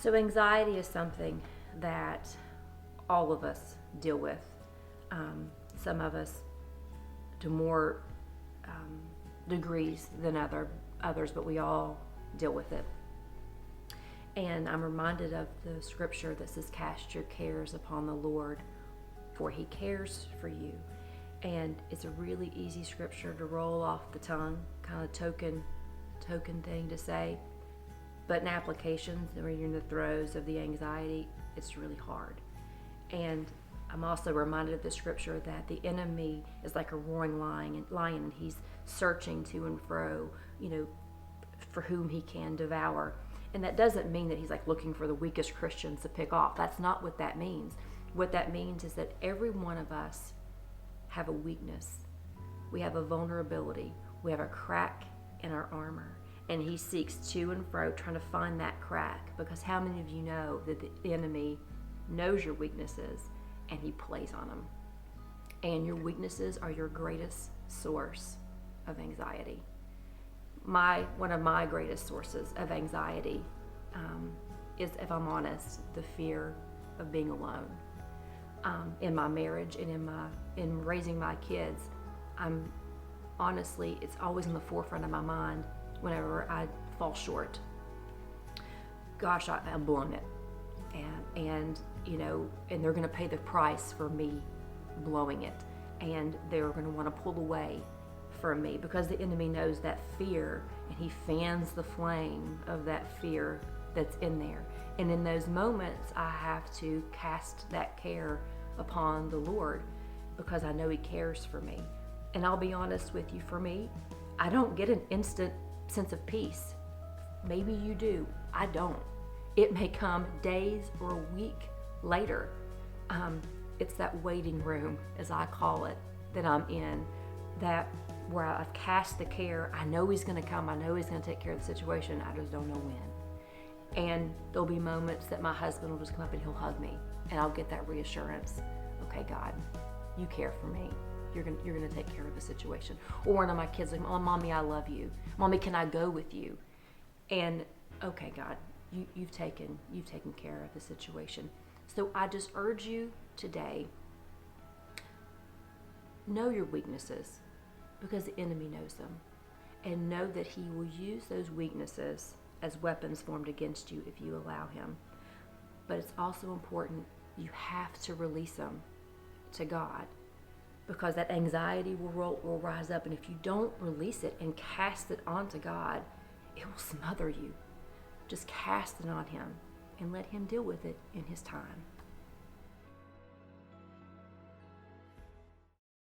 So, anxiety is something that all of us deal with. Some of us to more degrees than others, but we all deal with it. And I'm reminded of the scripture that says, "Cast your cares upon the Lord, for He cares for you." And it's a really easy scripture to roll off the tongue, kind of token thing to say. But in applications, when you're in the throes of the anxiety, it's really hard. And I'm also reminded of the scripture that the enemy is like a roaring lion, and he's searching to and fro, for whom he can devour. And that doesn't mean that he's like looking for the weakest Christians to pick off. That's not what that means. What that means is that every one of us have a weakness. We have a vulnerability. We have a crack in our armor. And he seeks to and fro trying to find that crack. Because how many of you know that the enemy knows your weaknesses and he plays on them? And your weaknesses are your greatest source of anxiety. One of my greatest sources of anxiety is, if I'm honest, the fear of being alone. In my marriage and in raising my kids, it's always in the forefront of my mind whenever I fall short. Gosh, I'm blowing it, and they're going to pay the price for me blowing it, and they're going to want to pull away from me because the enemy knows that fear, and he fans the flame of that fear that's in there. And in those moments, I have to cast that care upon the Lord because I know he cares for me. And I'll be honest with you, for me, I don't get an instant sense of peace. Maybe you do. I don't. It may come days or a week later. It's that waiting room, as I call it, that I'm in, that where I've cast the care. I know he's going to come. I know he's going to take care of the situation. I just don't know when. And there'll be moments that my husband will just come up and he'll hug me, and I'll get that reassurance. Okay, God, you care for me. You're gonna take care of the situation. Or one of my kids like, "Oh, Mommy, I love you. Mommy, can I go with you?" And okay, God, you've taken care of the situation. So I just urge you today, know your weaknesses because the enemy knows them, and know that he will use those weaknesses as weapons formed against you if you allow him. But it's also important you have to release them to God, because that anxiety will rise up, and if you don't release it and cast it onto God, it will smother you. Just cast it on him and let him deal with it in his time.